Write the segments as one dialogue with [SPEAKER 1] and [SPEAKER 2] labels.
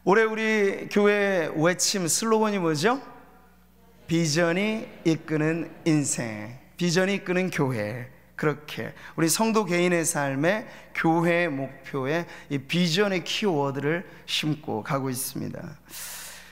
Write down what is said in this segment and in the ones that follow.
[SPEAKER 1] 올해 우리 교회 외침 슬로건이 뭐죠? 비전이 이끄는 인생, 비전이 이끄는 교회. 그렇게 우리 성도 개인의 삶에 교회의 목표에 이 비전의 키워드를 심고 가고 있습니다.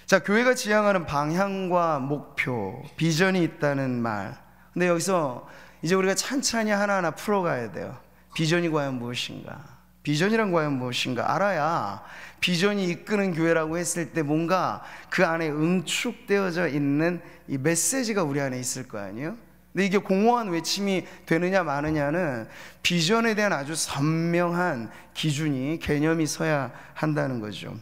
[SPEAKER 1] 자, 교회가 지향하는 방향과 목표, 비전이 있다는 말. 근데 여기서 이제 우리가 찬찬히 하나하나 풀어가야 돼요. 비전이 과연 무엇인가? 비전이란 과연 무엇인가? 알아야 비전이 이끄는 교회라고 했을 때 뭔가 그 안에 응축되어져 있는 이 메시지가 우리 안에 있을 거 아니에요? 근데 이게 공허한 외침이 되느냐 마느냐는 비전에 대한 아주 선명한 기준이, 개념이 서야 한다는 거죠.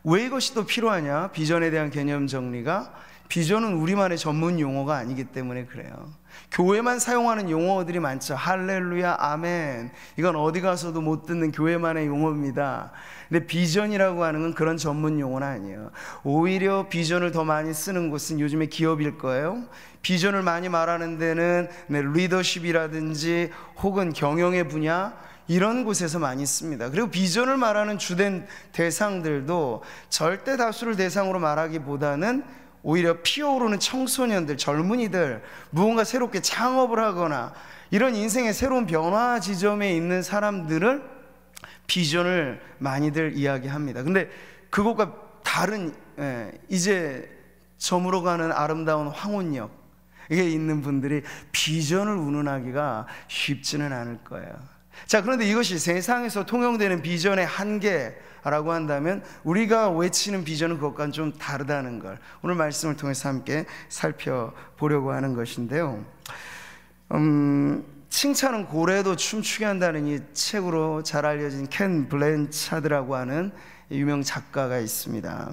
[SPEAKER 1] 왜 이것이 또 필요하냐? 비전에 대한 개념 정리가, 비전은 우리만의 전문 용어가 아니기 때문에 그래요. 교회만 사용하는 용어들이 많죠. 할렐루야, 아멘. 이건 어디 가서도 못 듣는 교회만의 용어입니다. 근데 비전이라고 하는 건 그런 전문 용어는 아니에요. 오히려 비전을 더 많이 쓰는 곳은 요즘에 기업일 거예요. 비전을 많이 말하는 데는 리더십이라든지 혹은 경영의 분야, 이런 곳에서 많이 씁니다. 그리고 비전을 말하는 주된 대상들도 절대 다수를 대상으로 말하기보다는 오히려 피어오르는 청소년들, 젊은이들, 무언가 새롭게 창업을 하거나 이런 인생의 새로운 변화 지점에 있는 사람들을 비전을 많이들 이야기합니다. 근데 그것과 다른, 이제 저물어가는 아름다운 황혼역에 있는 분들이 비전을 운운하기가 쉽지는 않을 거예요. 자, 그런데 이것이 세상에서 통용되는 비전의 한계라고 한다면 우리가 외치는 비전은 그것과는 좀 다르다는 걸 오늘 말씀을 통해서 함께 살펴보려고 하는 것인데요. 칭찬은 고래도 춤추게 한다는 이 책으로 잘 알려진 켄 블랜차드라고 하는 유명 작가가 있습니다.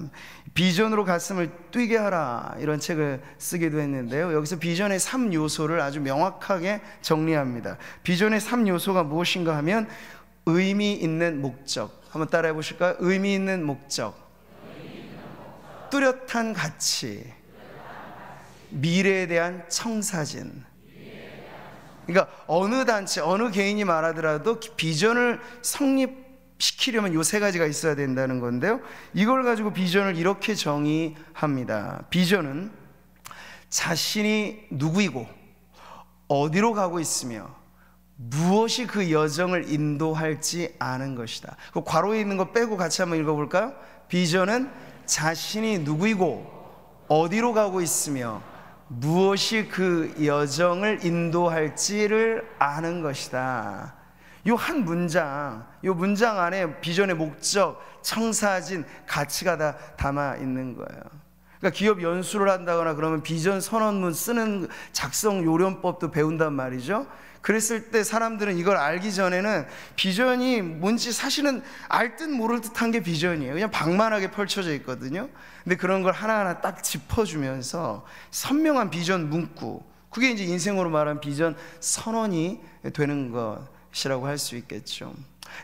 [SPEAKER 1] 비전으로 가슴을 뛰게 하라, 이런 책을 쓰기도 했는데요. 여기서 비전의 3요소를 아주 명확하게 정리합니다. 비전의 3요소가 무엇인가 하면 의미 있는 목적. 한번 따라해 보실까요? 의미 있는 목적, 뚜렷한 가치, 미래에 대한 청사진. 그러니까 어느 단체, 어느 개인이 말하더라도 비전을 성립시키려면 요 세 가지가 있어야 된다는 건데요. 이걸 가지고 비전을 이렇게 정의합니다. 비전은 자신이 누구이고 어디로 가고 있으며 무엇이 그 여정을 인도할지 아는 것이다. 그 괄호에 있는 거 빼고 같이 한번 읽어볼까요? 비전은 자신이 누구이고 어디로 가고 있으며 무엇이 그 여정을 인도할지를 아는 것이다. 요 한 문장, 요 문장 안에 비전의 목적, 청사진, 가치가 다 담아 있는 거예요. 그러니까 기업 연수를 한다거나 그러면 비전 선언문 쓰는 작성 요령법도 배운단 말이죠. 그랬을 때 사람들은 이걸 알기 전에는 비전이 뭔지 사실은 알 듯 모를 듯한 게 비전이에요. 그냥 방만하게 펼쳐져 있거든요. 근데 그런 걸 하나하나 딱 짚어주면서 선명한 비전 문구, 그게 이제 인생으로 말하면 비전 선언이 되는 것이라고 할 수 있겠죠.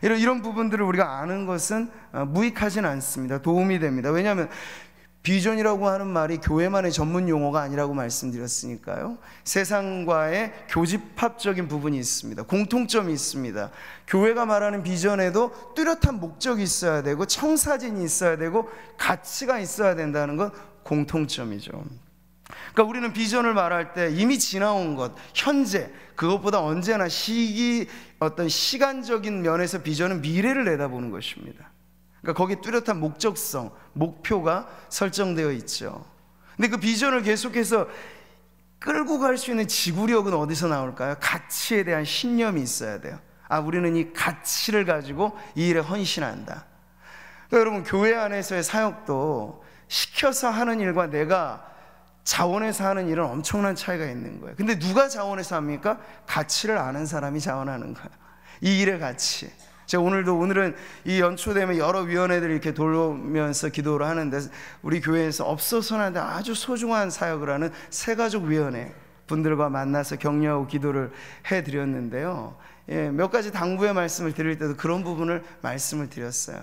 [SPEAKER 1] 이런 부분들을 우리가 아는 것은 무익하진 않습니다. 도움이 됩니다. 왜냐하면 비전이라고 하는 말이 교회만의 전문 용어가 아니라고 말씀드렸으니까요. 세상과의 교집합적인 부분이 있습니다. 공통점이 있습니다. 교회가 말하는 비전에도 뚜렷한 목적이 있어야 되고 청사진이 있어야 되고 가치가 있어야 된다는 건 공통점이죠. 그러니까 우리는 비전을 말할 때 이미 지나온 것, 현재, 그것보다 언제나 어떤 시간적인 면에서 비전은 미래를 내다보는 것입니다. 그러니까 거기에 뚜렷한 목적성, 목표가 설정되어 있죠. 근데 그 비전을 계속해서 끌고 갈 수 있는 지구력은 어디서 나올까요? 가치에 대한 신념이 있어야 돼요. 우리는 이 가치를 가지고 이 일에 헌신한다. 그러니까 여러분, 교회 안에서의 사역도 시켜서 하는 일과 내가 자원해서 하는 일은 엄청난 차이가 있는 거예요. 근데 누가 자원해서 합니까? 가치를 아는 사람이 자원하는 거예요. 이 일의 가치. 제가 오늘은 이 연초되면 여러 위원회들이 이렇게 돌면서 기도를 하는데 우리 교회에서 없어서는 안 돼 아주 소중한 사역을 하는 새가족위원회 분들과 만나서 격려하고 기도를 해드렸는데요. 몇 가지 당부의 말씀을 드릴 때도 그런 부분을 말씀을 드렸어요.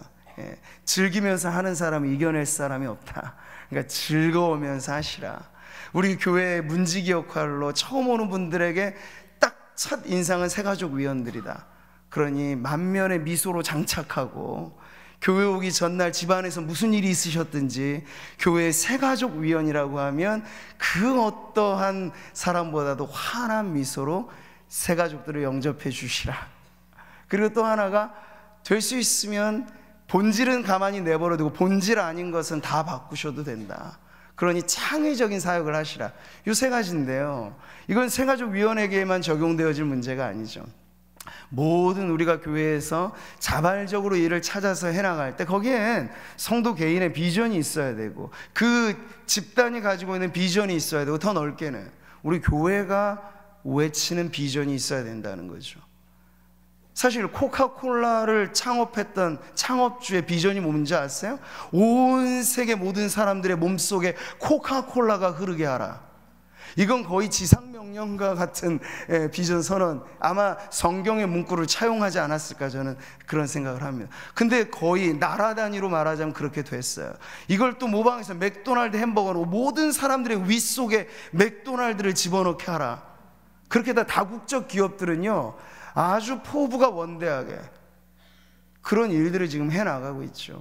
[SPEAKER 1] 즐기면서 하는 사람은 이겨낼 사람이 없다. 그러니까 즐거우면서 하시라. 우리 교회의 문지기 역할로 처음 오는 분들에게 딱 첫 인상은 새가족위원들이다. 그러니 만면의 미소로 장착하고 교회 오기 전날 집안에서 무슨 일이 있으셨든지 교회 새가족위원이라고 하면 그 어떠한 사람보다도 환한 미소로 새가족들을 영접해 주시라. 그리고 또 하나가 될 수 있으면 본질은 가만히 내버려 두고 본질 아닌 것은 다 바꾸셔도 된다. 그러니 창의적인 사역을 하시라. 이 세 가지인데요, 이건 새가족위원에게만 적용되어질 문제가 아니죠. 모든 우리가 교회에서 자발적으로 일을 찾아서 해나갈 때 거기엔 성도 개인의 비전이 있어야 되고 그 집단이 가지고 있는 비전이 있어야 되고 더 넓게는 우리 교회가 외치는 비전이 있어야 된다는 거죠. 사실 코카콜라를 창업했던 창업주의 비전이 뭔지 아세요? 온 세계 모든 사람들의 몸속에 코카콜라가 흐르게 하라. 이건 거의 지상명령과 같은 비전 선언, 아마 성경의 문구를 차용하지 않았을까 저는 그런 생각을 합니다. 근데 거의 나라 단위로 말하자면 그렇게 됐어요. 이걸 또 모방해서 맥도날드 햄버거로 모든 사람들의 윗 속에 맥도날드를 집어넣게 하라. 그렇게 다국적 기업들은요 아주 포부가 원대하게 그런 일들을 지금 해나가고 있죠.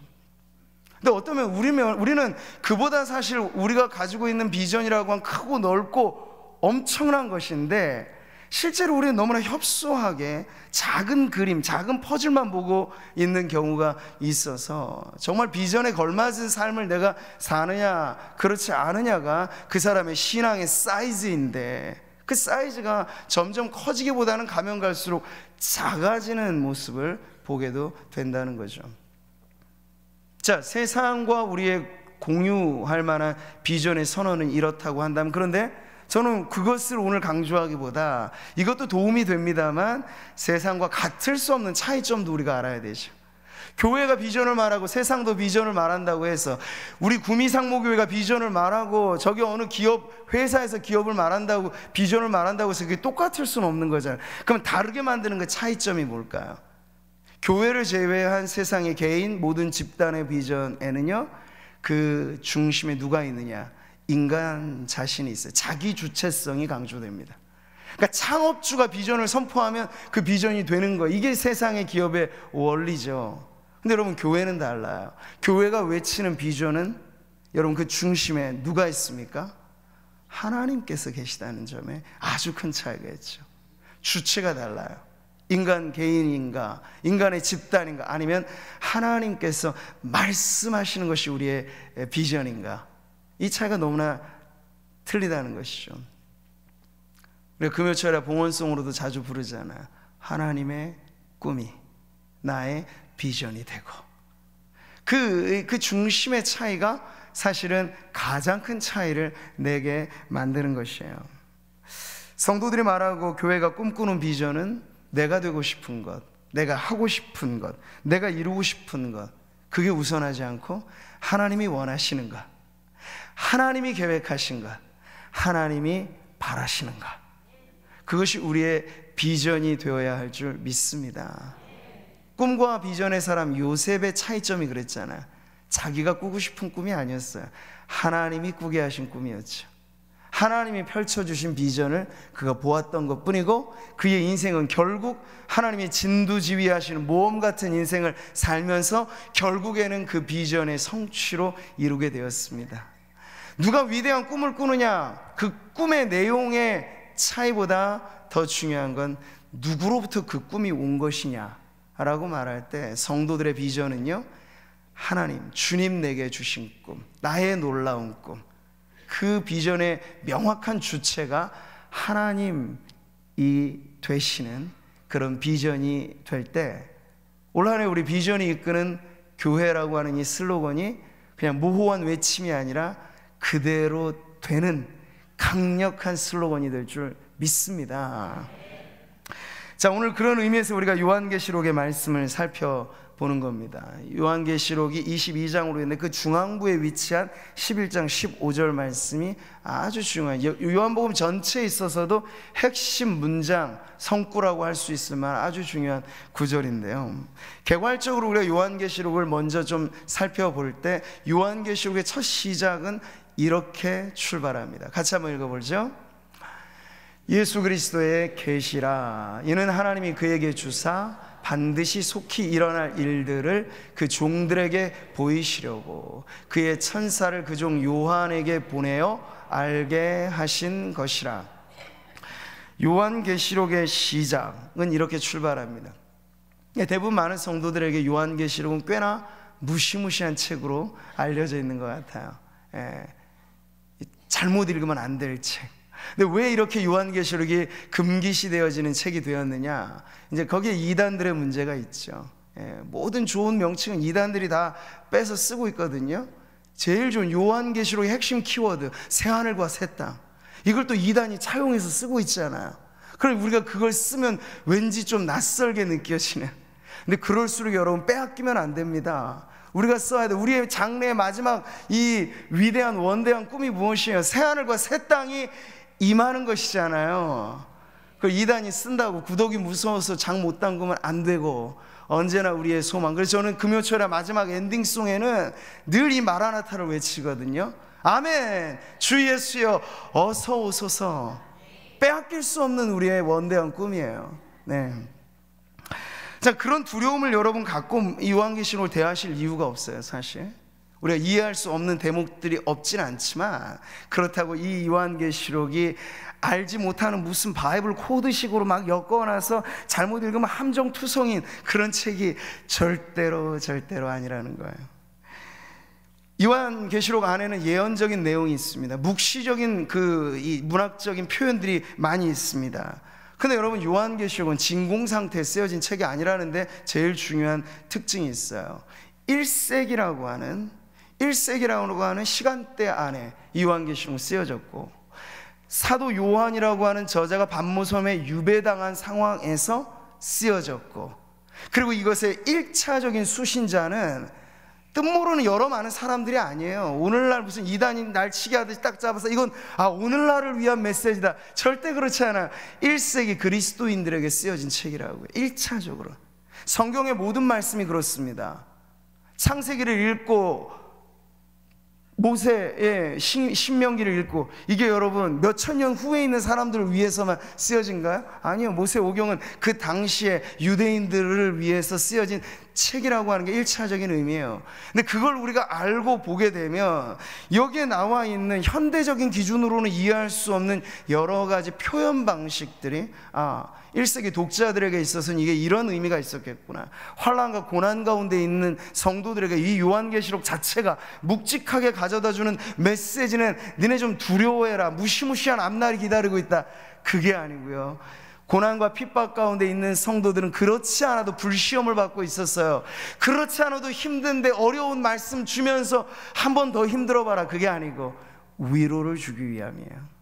[SPEAKER 1] 근데 어쩌면 우리는 그보다 사실 우리가 가지고 있는 비전이라고 하면 크고 넓고 엄청난 것인데 실제로 우리는 너무나 협소하게 작은 그림, 작은 퍼즐만 보고 있는 경우가 있어서 정말 비전에 걸맞은 삶을 내가 사느냐 그렇지 않느냐가 그 사람의 신앙의 사이즈인데 그 사이즈가 점점 커지기보다는 가면 갈수록 작아지는 모습을 보게도 된다는 거죠. 자, 세상과 우리의 공유할 만한 비전의 선언은 이렇다고 한다면, 그런데 저는 그것을 오늘 강조하기보다 이것도 도움이 됩니다만 세상과 같을 수 없는 차이점도 우리가 알아야 되죠. 교회가 비전을 말하고 세상도 비전을 말한다고 해서 우리 구미상모교회가 비전을 말하고 저기 어느 기업 회사에서 기업을 말한다고 비전을 말한다고 해서 그게 똑같을 수는 없는 거잖아요. 그럼 다르게 만드는 그 차이점이 뭘까요? 교회를 제외한 세상의 개인 모든 집단의 비전에는요 그 중심에 누가 있느냐? 인간 자신이 있어요. 자기 주체성이 강조됩니다. 그러니까 창업주가 비전을 선포하면 그 비전이 되는 거예요. 이게 세상의 기업의 원리죠. 근데 여러분 교회는 달라요. 교회가 외치는 비전은 여러분 그 중심에 누가 있습니까? 하나님께서 계시다는 점에 아주 큰 차이가 있죠. 주체가 달라요. 인간 개인인가, 인간의 집단인가, 아니면 하나님께서 말씀하시는 것이 우리의 비전인가, 이 차이가 너무나 틀리다는 것이죠. 우리가 금요철에 봉헌송으로도 자주 부르잖아요. 하나님의 꿈이 나의 비전이 되고, 그 중심의 차이가 사실은 가장 큰 차이를 내게 만드는 것이에요. 성도들이 말하고 교회가 꿈꾸는 비전은 내가 되고 싶은 것, 내가 하고 싶은 것, 내가 이루고 싶은 것, 그게 우선하지 않고 하나님이 원하시는 것, 하나님이 계획하신 것, 하나님이 바라시는 것, 그것이 우리의 비전이 되어야 할 줄 믿습니다. 꿈과 비전의 사람 요셉의 차이점이 그랬잖아요. 자기가 꾸고 싶은 꿈이 아니었어요. 하나님이 꾸게 하신 꿈이었죠. 하나님이 펼쳐주신 비전을 그가 보았던 것뿐이고, 그의 인생은 결국 하나님이 진두지휘하시는 모험 같은 인생을 살면서 결국에는 그 비전의 성취로 이루게 되었습니다. 누가 위대한 꿈을 꾸느냐, 그 꿈의 내용의 차이보다 더 중요한 건 누구로부터 그 꿈이 온 것이냐 라고 말할 때, 성도들의 비전은요, 하나님, 주님 내게 주신 꿈, 나의 놀라운 꿈, 그 비전의 명확한 주체가 하나님이 되시는 그런 비전이 될 때, 올 한 해 우리 비전이 이끄는 교회라고 하는 이 슬로건이 그냥 모호한 외침이 아니라 그대로 되는 강력한 슬로건이 될 줄 믿습니다. 자, 오늘 그런 의미에서 우리가 요한계시록의 말씀을 살펴보는 겁니다. 요한계시록이 22장으로 있는데 그 중앙부에 위치한 11장 15절 말씀이 아주 중요해요. 요한복음 전체에 있어서도 핵심 문장, 성구라고 할 수 있을 만한 아주 중요한 구절인데요. 개괄적으로 우리가 요한계시록을 먼저 좀 살펴볼 때 요한계시록의 첫 시작은 이렇게 출발합니다. 같이 한번 읽어보죠. 예수 그리스도의 계시라. 이는 하나님이 그에게 주사 반드시 속히 일어날 일들을 그 종들에게 보이시려고 그의 천사를 그 종 요한에게 보내어 알게 하신 것이라. 요한계시록의 시작은 이렇게 출발합니다. 대부분 많은 성도들에게 요한계시록은 꽤나 무시무시한 책으로 알려져 있는 것 같아요. 잘못 읽으면 안 될 책. 근데 왜 이렇게 요한계시록이 금기시되어지는 책이 되었느냐? 이제 거기에 이단들의 문제가 있죠. 모든 좋은 명칭은 이단들이 다 빼서 쓰고 있거든요. 제일 좋은 요한계시록의 핵심 키워드 새하늘과 새 땅, 이걸 또 이단이 차용해서 쓰고 있잖아요. 그럼 우리가 그걸 쓰면 왠지 좀 낯설게 느껴지는. 근데 그럴수록 여러분 빼앗기면 안 됩니다. 우리가 써야 돼. 우리의 장래의 마지막 이 위대한 원대한 꿈이 무엇이에요? 새하늘과 새 땅이 임하는 것이잖아요. 그 이단이 쓴다고 구독이 무서워서 장 못 담그면 안 되고, 언제나 우리의 소망. 그래서 저는 금요철의 마지막 엔딩송에는 늘 이 마라나타를 외치거든요. 아멘. 주 예수여 어서 오소서. 빼앗길 수 없는 우리의 원대한 꿈이에요. 네. 자, 그런 두려움을 여러분 갖고 이 요한계시록을 대하실 이유가 없어요. 사실 우리가 이해할 수 없는 대목들이 없진 않지만, 그렇다고 이 요한계시록이 알지 못하는 무슨 바이블 코드식으로 막 엮어놔서 잘못 읽으면 함정투성인 그런 책이 절대로 아니라는 거예요. 요한계시록 안에는 예언적인 내용이 있습니다. 묵시적인 이 문학적인 표현들이 많이 있습니다. 근데 여러분, 요한계시록은 진공상태에 쓰여진 책이 아니라는데 제일 중요한 특징이 있어요. 1세기라고 하는 시간대 안에 이 요한계시록은 쓰여졌고, 사도 요한이라고 하는 저자가 반모섬에 유배당한 상황에서 쓰여졌고, 그리고 이것의 1차적인 수신자는 뜻모르는 여러 많은 사람들이 아니에요. 오늘날 무슨 이단이 날치기 하듯이 딱 잡아서 이건 오늘날을 위한 메시지다, 절대 그렇지 않아요. 1세기 그리스도인들에게 쓰여진 책이라고요. 1차적으로 성경의 모든 말씀이 그렇습니다. 창세기를 읽고 모세의 신명기를 읽고, 이게 여러분 몇천 년 후에 있는 사람들을 위해서만 쓰여진가요? 아니요. 모세오경은 그 당시에 유대인들을 위해서 쓰여진 책이라고 하는 게 1차적인 의미예요. 근데 그걸 우리가 알고 보게 되면 여기에 나와 있는 현대적인 기준으로는 이해할 수 없는 여러 가지 표현 방식들이 1세기 독자들에게 있어서는 이게 이런 의미가 있었겠구나. 환난과 고난 가운데 있는 성도들에게 이 요한계시록 자체가 묵직하게 가져다주는 메시지는 니네 좀 두려워해라, 무시무시한 앞날이 기다리고 있다, 그게 아니고요. 고난과 핍박 가운데 있는 성도들은 그렇지 않아도 불시험을 받고 있었어요. 그렇지 않아도 힘든데 어려운 말씀 주면서 한 번 더 힘들어봐라, 그게 아니고 위로를 주기 위함이에요.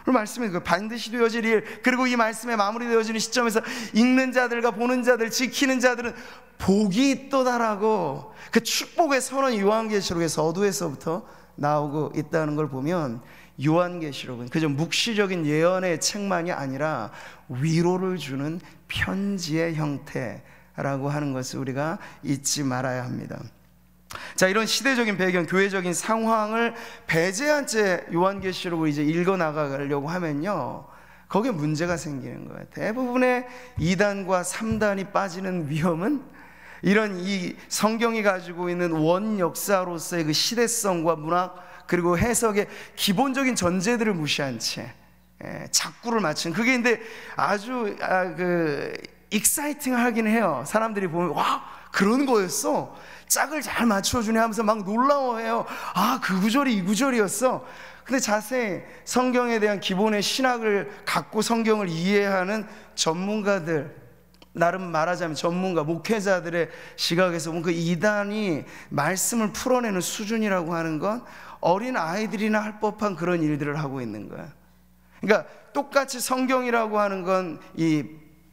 [SPEAKER 1] 그 말씀이 반드시 되어질 일, 그리고 이 말씀에 마무리되어지는 시점에서 읽는 자들과 보는 자들, 지키는 자들은 복이 있도다라고 그 축복의 선언이 요한계시록의 서두에서부터 나오고 있다는 걸 보면, 요한계시록은 그저 묵시적인 예언의 책만이 아니라 위로를 주는 편지의 형태라고 하는 것을 우리가 잊지 말아야 합니다. 자, 이런 시대적인 배경, 교회적인 상황을 배제한 채 요한계시록을 이제 읽어 나가려고 하면요, 거기에 문제가 생기는 거예요. 대부분의 2단과 3단이 빠지는 위험은 이런 이 성경이 가지고 있는 원 역사로서의 그 시대성과 문학 그리고 해석의 기본적인 전제들을 무시한 채 작구를 맞춘, 그게 근데 아주 익사이팅하긴 해요. 사람들이 보면 와, 그런 거였어, 짝을 잘 맞춰주네 하면서 막 놀라워해요. 그 구절이 이 구절이었어. 근데 자세히 성경에 대한 기본의 신학을 갖고 성경을 이해하는 전문가들, 나름 말하자면 전문가, 목회자들의 시각에서 보면 그 이단이 말씀을 풀어내는 수준이라고 하는 건 어린 아이들이나 할 법한 그런 일들을 하고 있는 거야. 그러니까 똑같이 성경이라고 하는 건 이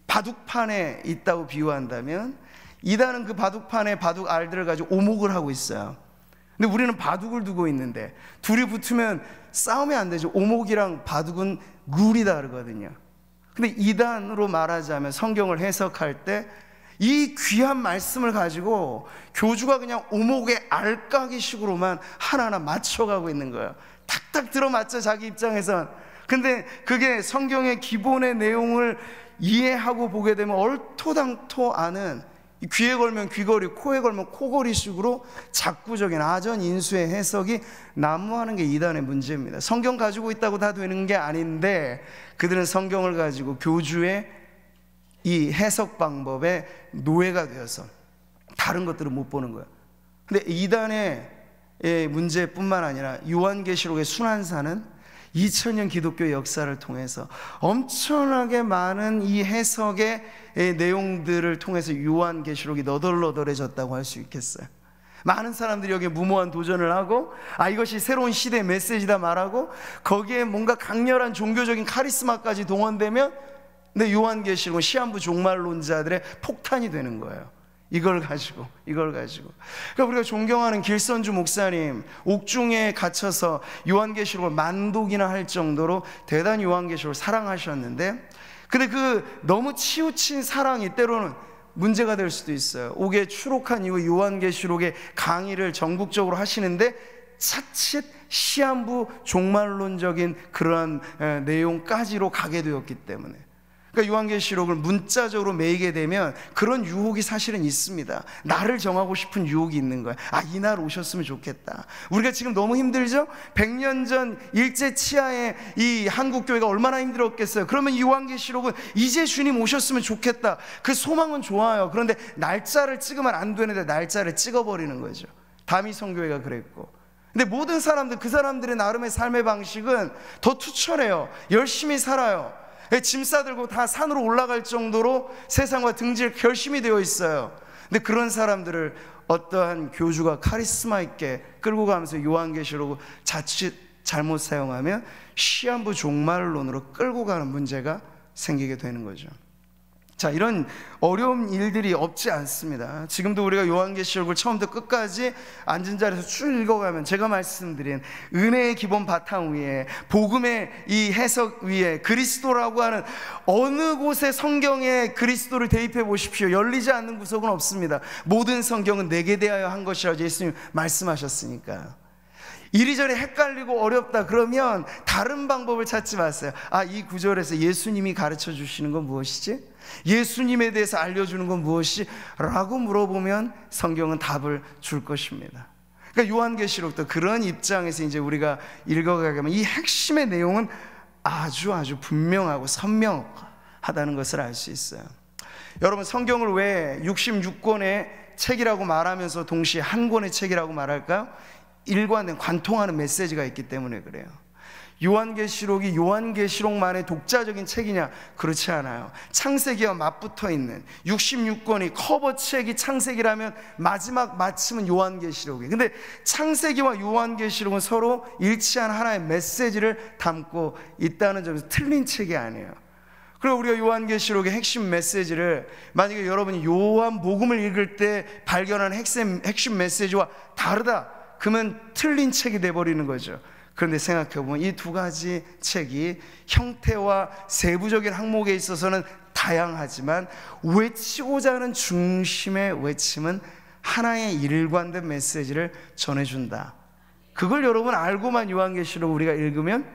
[SPEAKER 1] 바둑판에 있다고 비유한다면, 이단은 그 바둑판에 바둑 알들을 가지고 오목을 하고 있어요. 근데 우리는 바둑을 두고 있는데 둘이 붙으면 싸우면 안 되죠. 오목이랑 바둑은 룰이 다르거든요. 근데 이단으로 말하자면 성경을 해석할 때 이 귀한 말씀을 가지고 교주가 그냥 오목의 알까기식으로만 하나하나 맞춰가고 있는 거예요. 탁탁 들어맞죠, 자기 입장에선. 근데 그게 성경의 기본의 내용을 이해하고 보게 되면 얼토당토 않은, 귀에 걸면 귀걸이, 코에 걸면 코걸이 식으로 작구적인 아전인수의 해석이 난무하는 게 이단의 문제입니다. 성경 가지고 있다고 다 되는 게 아닌데 그들은 성경을 가지고 교주의 이 해석 방법의 노예가 되어서 다른 것들을 못 보는 거예요. 근데 이단의 문제뿐만 아니라 요한계시록의 순환사는 2000년 기독교의 역사를 통해서 엄청나게 많은 이 해석의 내용들을 통해서 요한계시록이 너덜너덜해졌다고 할 수 있겠어요. 많은 사람들이 여기에 무모한 도전을 하고 이것이 새로운 시대의 메시지다 말하고 거기에 뭔가 강렬한 종교적인 카리스마까지 동원되면 근데 요한계시록은 시한부 종말론자들의 폭탄이 되는 거예요. 이걸 가지고 그러니까 우리가 존경하는 길선주 목사님 옥중에 갇혀서 요한계시록을 만독이나 할 정도로 대단히 요한계시록을 사랑하셨는데 근데 그 너무 치우친 사랑이 때로는 문제가 될 수도 있어요. 옥에 추록한 이후 요한계시록의 강의를 전국적으로 하시는데 차칫 시한부 종말론적인 그러한 내용까지로 가게 되었기 때문에 그러니까 요한계시록을 문자적으로 매이게 되면 그런 유혹이 사실은 있습니다. 나를 정하고 싶은 유혹이 있는 거야. 이날 오셨으면 좋겠다. 우리가 지금 너무 힘들죠? 100년 전 일제 치하의 이 한국교회가 얼마나 힘들었겠어요. 그러면 요한계시록은 이제 주님 오셨으면 좋겠다. 그 소망은 좋아요. 그런데 날짜를 찍으면 안 되는데 날짜를 찍어버리는 거죠. 다미성교회가 그랬고 근데 모든 사람들 그 사람들의 나름의 삶의 방식은 더 투철해요. 열심히 살아요. 짐 싸들고 다 산으로 올라갈 정도로 세상과 등질 결심이 되어 있어요. 근데 그런 사람들을 어떠한 교주가 카리스마 있게 끌고 가면서 요한계시록을 자칫 잘못 사용하면 시한부 종말론으로 끌고 가는 문제가 생기게 되는 거죠. 자, 이런 어려운 일들이 없지 않습니다. 지금도 우리가 요한계시록을 처음부터 끝까지 앉은 자리에서 쭉 읽어가면 제가 말씀드린 은혜의 기본 바탕 위에 복음의 이 해석 위에 그리스도라고 하는 어느 곳에 성경에 그리스도를 대입해 보십시오. 열리지 않는 구석은 없습니다. 모든 성경은 내게 대하여 한 것이라 예수님 말씀하셨으니까. 이리저리 헷갈리고 어렵다 그러면 다른 방법을 찾지 마세요. 이 구절에서 예수님이 가르쳐 주시는 건 무엇이지? 예수님에 대해서 알려주는 건 무엇이? 라고 물어보면 성경은 답을 줄 것입니다. 그러니까 요한계시록도 그런 입장에서 이제 우리가 읽어가게 하면 이 핵심의 내용은 아주 분명하고 선명하다는 것을 알 수 있어요. 여러분 성경을 왜 66권의 책이라고 말하면서 동시에 한 권의 책이라고 말할까요? 일관된 관통하는 메시지가 있기 때문에 그래요. 요한계시록이 요한계시록만의 독자적인 책이냐? 그렇지 않아요. 창세기와 맞붙어 있는 66권이 커버책이 창세기라면 마지막 마침은 요한계시록이에요. 근데 창세기와 요한계시록은 서로 일치한 하나의 메시지를 담고 있다는 점에서 틀린 책이 아니에요. 그리고 우리가 요한계시록의 핵심 메시지를 만약에 여러분이 요한복음을 읽을 때 발견한 핵심 메시지와 다르다 그러면 틀린 책이 돼버리는 거죠. 그런데 생각해보면 이 두 가지 책이 형태와 세부적인 항목에 있어서는 다양하지만 외치고자 하는 중심의 외침은 하나의 일관된 메시지를 전해준다. 그걸 여러분 알고만 요한계시록 우리가 읽으면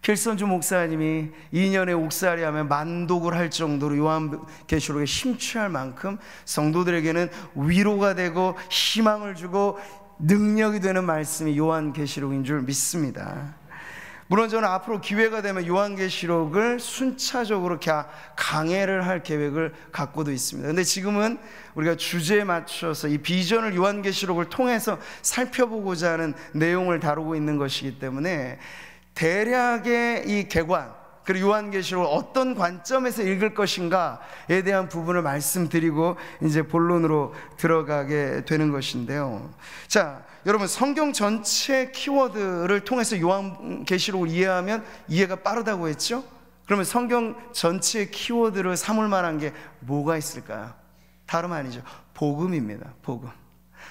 [SPEAKER 1] 길선주 목사님이 2년에 옥살이 하면 만독을 할 정도로 요한계시록에 심취할 만큼 성도들에게는 위로가 되고 희망을 주고 능력이 되는 말씀이 요한계시록인 줄 믿습니다. 물론 저는 앞으로 기회가 되면 요한계시록을 순차적으로 강해를 할 계획을 갖고도 있습니다. 근데 지금은 우리가 주제에 맞춰서 이 비전을 요한계시록을 통해서 살펴보고자 하는 내용을 다루고 있는 것이기 때문에 대략의 이 개관 그리고 요한계시록을 어떤 관점에서 읽을 것인가에 대한 부분을 말씀드리고 이제 본론으로 들어가게 되는 것인데요. 자, 여러분 성경 전체 키워드를 통해서 요한계시록을 이해하면 이해가 빠르다고 했죠? 그러면 성경 전체 키워드를 삼을 만한 게 뭐가 있을까요? 다름 아니죠. 복음입니다. 복음.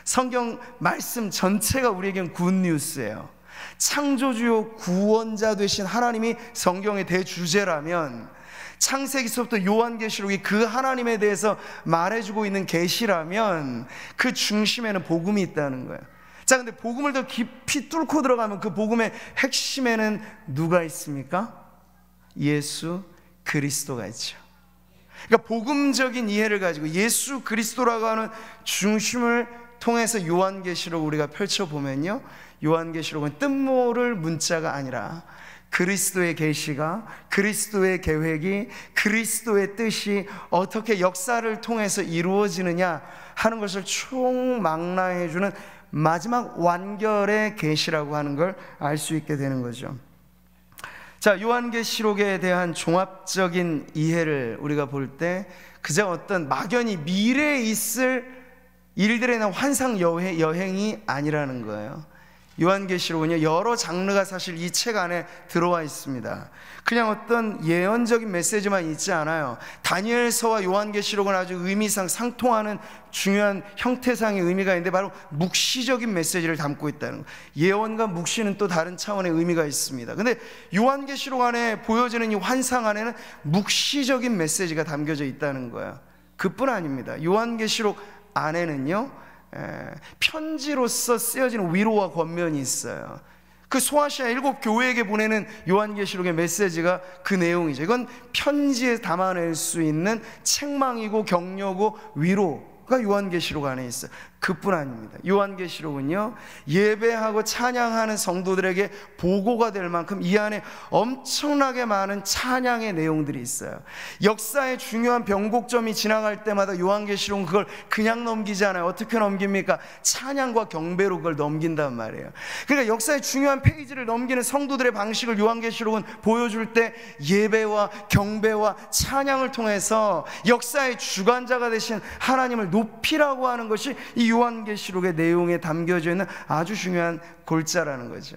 [SPEAKER 1] 성경 말씀 전체가 우리에겐 굿뉴스예요. 창조주요 구원자 되신 하나님이 성경의 대주제라면 창세기서부터 요한계시록이 그 하나님에 대해서 말해주고 있는 계시라면 그 중심에는 복음이 있다는 거예요. 자, 근데 복음을 더 깊이 뚫고 들어가면 그 복음의 핵심에는 누가 있습니까? 예수 그리스도가 있죠. 그러니까 복음적인 이해를 가지고 예수 그리스도라고 하는 중심을 통해서 요한계시록 우리가 펼쳐보면요, 요한계시록은 뜻모를 문자가 아니라 그리스도의 계시가, 그리스도의 계획이, 그리스도의 뜻이 어떻게 역사를 통해서 이루어지느냐 하는 것을 총망라해 주는 마지막 완결의 계시라고 하는 걸 알 수 있게 되는 거죠. 자, 요한계시록에 대한 종합적인 이해를 우리가 볼 때 그저 어떤 막연히 미래에 있을 일들에 대한 환상 여행이 아니라는 거예요. 요한계시록은요, 여러 장르가 사실 이 책 안에 들어와 있습니다. 그냥 어떤 예언적인 메시지만 있지 않아요. 다니엘서와 요한계시록은 아주 의미상 상통하는 중요한 형태상의 의미가 있는데 바로 묵시적인 메시지를 담고 있다는 거예요. 예언과 묵시는 또 다른 차원의 의미가 있습니다. 근데 요한계시록 안에 보여지는 이 환상 안에는 묵시적인 메시지가 담겨져 있다는 거예요. 그뿐 아닙니다. 요한계시록 안에는요, 편지로서 쓰여지는 위로와 권면이 있어요. 그 소아시아 7교회에게 보내는 요한계시록의 메시지가 그 내용이죠. 이건 편지에 담아낼 수 있는 책망이고 격려고 위로가 요한계시록 안에 있어요. 그뿐 아닙니다. 요한계시록은요, 예배하고 찬양하는 성도들에게 보고가 될 만큼 이 안에 엄청나게 많은 찬양의 내용들이 있어요. 역사의 중요한 변곡점이 지나갈 때마다 요한계시록은 그걸 그냥 넘기지 않아요. 어떻게 넘깁니까? 찬양과 경배로 그걸 넘긴단 말이에요. 그러니까 역사의 중요한 페이지를 넘기는 성도들의 방식을 요한계시록은 보여줄 때 예배와 경배와 찬양을 통해서 역사의 주관자가 되신 하나님을 높이라고 하는 것이 이 요한계시록의 내용에 담겨져 있는 아주 중요한 골자라는 거죠.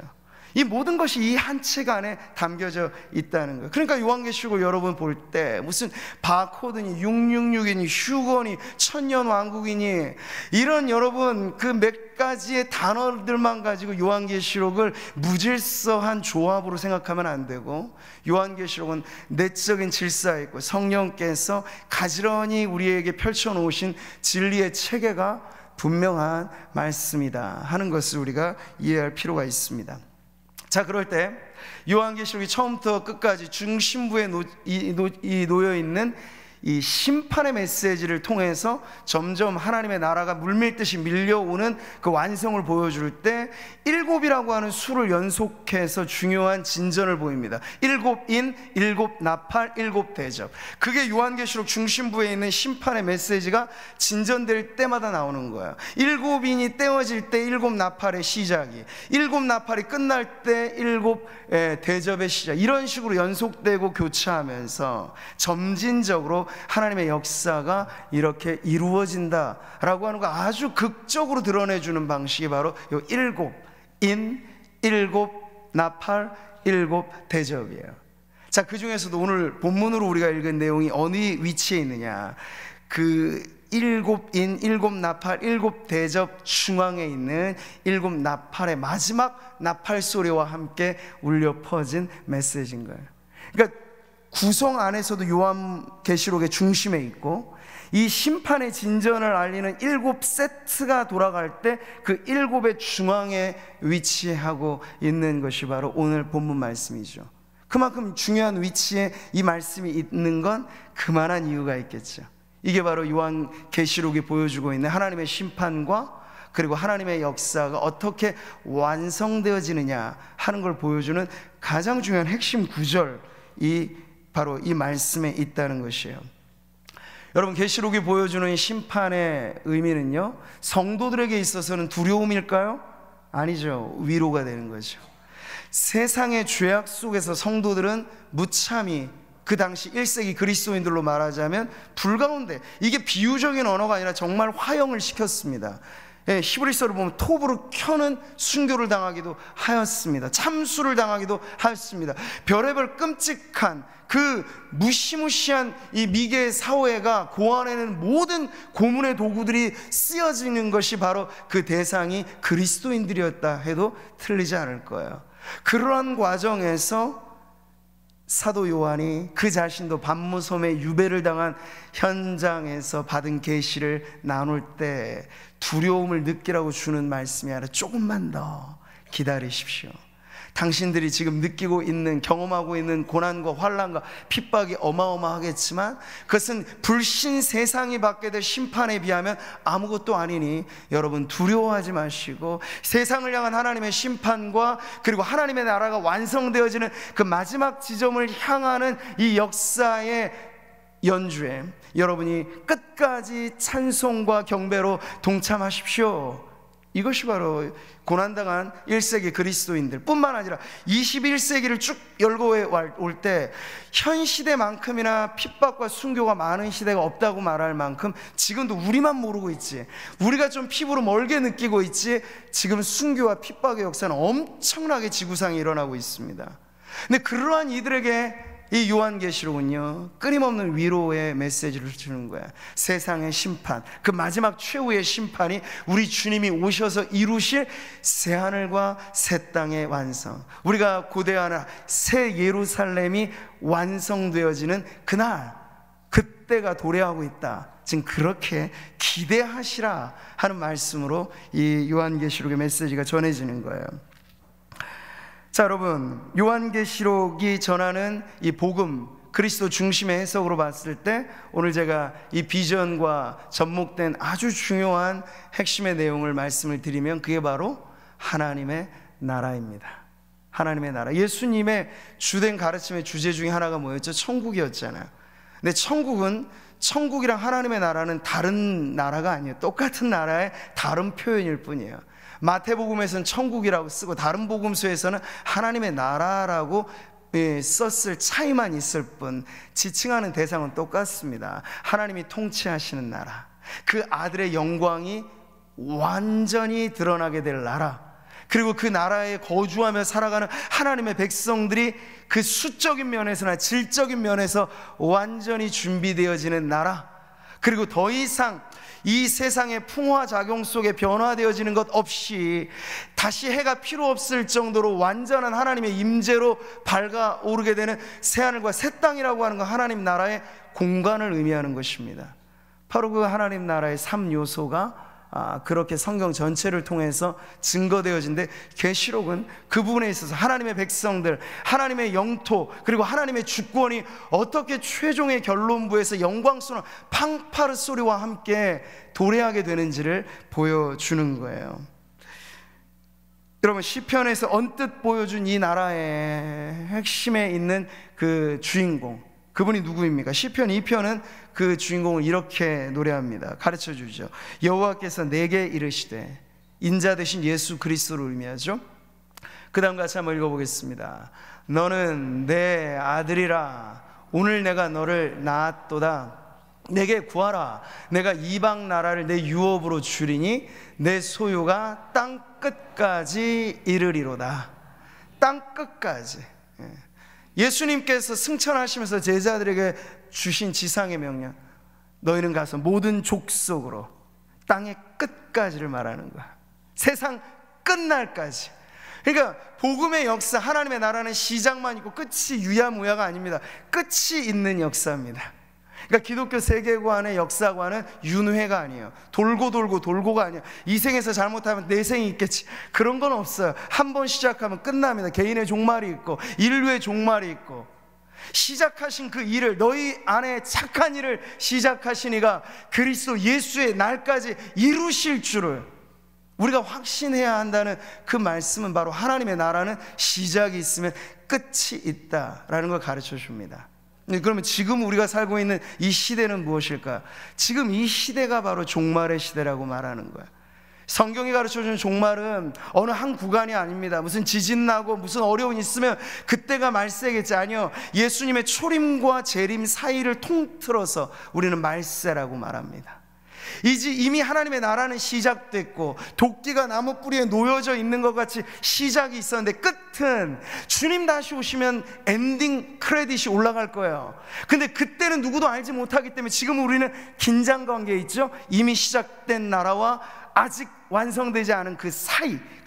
[SPEAKER 1] 이 모든 것이 이 한 책 안에 담겨져 있다는 거예요. 그러니까 요한계시록을 여러분 볼 때 무슨 바코드니 666이니 휴거니 천년왕국이니 이런 여러분 그 몇 가지의 단어들만 가지고 요한계시록을 무질서한 조합으로 생각하면 안 되고, 요한계시록은 내적인 질서가 있고 성령께서 가지런히 우리에게 펼쳐놓으신 진리의 체계가 분명한 말씀이다 하는 것을 우리가 이해할 필요가 있습니다. 자, 그럴 때 요한계시록이 처음부터 끝까지 중심부에 놓여있는 이 심판의 메시지를 통해서 점점 하나님의 나라가 물밀듯이 밀려오는 그 완성을 보여줄 때 7이라고 하는 수를 연속해서 중요한 진전을 보입니다. 7인, 7나팔, 7대접. 그게 요한계시록 중심부에 있는 심판의 메시지가 진전될 때마다 나오는 거예요. 7인이 떼어질 때 7나팔의 시작이, 7나팔이 끝날 때 7대접의 시작, 이런 식으로 연속되고 교차하면서 점진적으로 하나님의 역사가 이렇게 이루어진다라고 하는 거 아주 극적으로 드러내주는 방식이 바로 이 7인, 7나팔, 7대접이에요. 자, 그 중에서도 오늘 본문으로 우리가 읽은 내용이 어느 위치에 있느냐, 그 7인, 7나팔, 7대접 중앙에 있는 7나팔의 마지막 나팔 소리와 함께 울려 퍼진 메시지인 거예요. 그러니까 구성 안에서도 요한계시록의 중심에 있고, 이 심판의 진전을 알리는 7세트가 돌아갈 때 그 7의 중앙에 위치하고 있는 것이 바로 오늘 본문 말씀이죠. 그만큼 중요한 위치에 이 말씀이 있는 건 그만한 이유가 있겠죠. 이게 바로 요한계시록이 보여주고 있는 하나님의 심판과 그리고 하나님의 역사가 어떻게 완성되어지느냐 하는 걸 보여주는 가장 중요한 핵심 구절이 바로 이 말씀에 있다는 것이에요. 여러분, 계시록이 보여주는 심판의 의미는요, 성도들에게 있어서는 두려움일까요? 아니죠. 위로가 되는 거죠. 세상의 죄악 속에서 성도들은 무참히, 그 당시 1세기 그리스도인들로 말하자면 불가운데, 이게 비유적인 언어가 아니라 정말 화형을 시켰습니다. 히브리서를 보면 톱으로 켜는 순교를 당하기도 하였습니다. 참수를 당하기도 하였습니다. 별의별 끔찍한 그 무시무시한 이 미개 사회가 고안에는 모든 고문의 도구들이 쓰여지는 것이 바로 그 대상이 그리스도인들이었다 해도 틀리지 않을 거예요. 그러한 과정에서 사도 요한이 그 자신도 반무섬에 유배를 당한 현장에서 받은 계시를 나눌 때 두려움을 느끼라고 주는 말씀이 아니라 조금만 더 기다리십시오. 당신들이 지금 느끼고 있는, 경험하고 있는 고난과 환난과 핍박이 어마어마하겠지만 그것은 불신 세상이 받게 될 심판에 비하면 아무것도 아니니 여러분 두려워하지 마시고 세상을 향한 하나님의 심판과 그리고 하나님의 나라가 완성되어지는 그 마지막 지점을 향하는 이 역사의 연주에 여러분이 끝까지 찬송과 경배로 동참하십시오. 이것이 바로 고난당한 1세기 그리스도인들 뿐만 아니라 21세기를 쭉 열고 올 때 현 시대만큼이나 핍박과 순교가 많은 시대가 없다고 말할 만큼 지금도 우리만 모르고 있지, 우리가 좀 피부로 멀게 느끼고 있지, 지금 순교와 핍박의 역사는 엄청나게 지구상에 일어나고 있습니다. 근데 그러한 이들에게 이 요한계시록은요 끊임없는 위로의 메시지를 주는 거야. 세상의 심판, 그 마지막 최후의 심판이 우리 주님이 오셔서 이루실 새하늘과 새 땅의 완성, 우리가 고대하는 새 예루살렘이 완성되어지는 그날, 그때가 도래하고 있다. 지금 그렇게 기대하시라 하는 말씀으로 이 요한계시록의 메시지가 전해지는 거예요. 자, 여러분, 요한계시록이 전하는 이 복음, 그리스도 중심의 해석으로 봤을 때 오늘 제가 이 비전과 접목된 아주 중요한 핵심의 내용을 말씀을 드리면 그게 바로 하나님의 나라입니다. 하나님의 나라. 예수님의 주된 가르침의 주제 중에 하나가 뭐였죠? 천국이었잖아요. 근데 천국이랑 하나님의 나라는 다른 나라가 아니에요. 똑같은 나라의 다른 표현일 뿐이에요. 마태복음에서는 천국이라고 쓰고 다른 복음서에서는 하나님의 나라라고 썼을 차이만 있을 뿐 지칭하는 대상은 똑같습니다. 하나님이 통치하시는 나라, 그 아들의 영광이 완전히 드러나게 될 나라, 그리고 그 나라에 거주하며 살아가는 하나님의 백성들이 그 수적인 면에서나 질적인 면에서 완전히 준비되어지는 나라, 그리고 더 이상 이 세상의 풍화작용 속에 변화되어지는 것 없이 다시 해가 필요 없을 정도로 완전한 하나님의 임재로 밝아오르게 되는 새하늘과 새 땅이라고 하는 건 하나님 나라의 공간을 의미하는 것입니다. 바로 그 하나님 나라의 3요소가 그렇게 성경 전체를 통해서 증거되어진데, 계시록은 그 부분에 있어서 하나님의 백성들, 하나님의 영토, 그리고 하나님의 주권이 어떻게 최종의 결론부에서 영광스러운 팡파르 소리와 함께 도래하게 되는지를 보여주는 거예요. 여러분, 시편에서 언뜻 보여준 이 나라의 핵심에 있는 그 주인공, 그분이 누구입니까? 시편 2편은 그 주인공을 이렇게 노래합니다. 가르쳐 주죠. 여호와께서 내게 이르시되, 인자 되신 예수 그리스도를 의미하죠. 그 다음 같이 한번 읽어보겠습니다. 너는 내 아들이라, 오늘 내가 너를 낳았도다. 내게 구하라. 내가 이방 나라를 내 유업으로 주리니 내 소유가 땅 끝까지 이르리로다. 땅 끝까지. 예수님께서 승천하시면서 제자들에게 주신 지상의 명령, 너희는 가서 모든 족속으로 땅의 끝까지를 말하는 거야. 세상 끝날까지. 그러니까 복음의 역사, 하나님의 나라는 시작만 있고 끝이 유야무야가 아닙니다. 끝이 있는 역사입니다. 그러니까 기독교 세계관의 역사관은 윤회가 아니에요. 돌고가 아니에요. 이 생에서 잘못하면 내 생이 있겠지, 그런 건 없어요. 한 번 시작하면 끝납니다. 개인의 종말이 있고 인류의 종말이 있고, 시작하신 그 일을, 너희 안에 착한 일을 시작하신 이가 그리스도 예수의 날까지 이루실 줄을 우리가 확신해야 한다는 그 말씀은 바로 하나님의 나라는 시작이 있으면 끝이 있다라는 걸 가르쳐 줍니다. 그러면 지금 우리가 살고 있는 이 시대는 무엇일까? 지금 이 시대가 바로 종말의 시대라고 말하는 거야. 성경이 가르쳐주는 종말은 어느 한 구간이 아닙니다. 무슨 지진 나고 무슨 어려움이 있으면 그때가 말세겠지. 아니요, 예수님의 초림과 재림 사이를 통틀어서 우리는 말세라고 말합니다. 이미 하나님의 나라는 시작됐고 도끼가 나무 뿌리에 놓여져 있는 것 같이 시작이 있었는데, 끝은 주님 다시 오시면 엔딩 크레딧이 올라갈 거예요. 근데 그때는 누구도 알지 못하기 때문에 지금 우리는 긴장 관계에 있죠. 이미 시작된 나라와 아직 완성되지 않은 그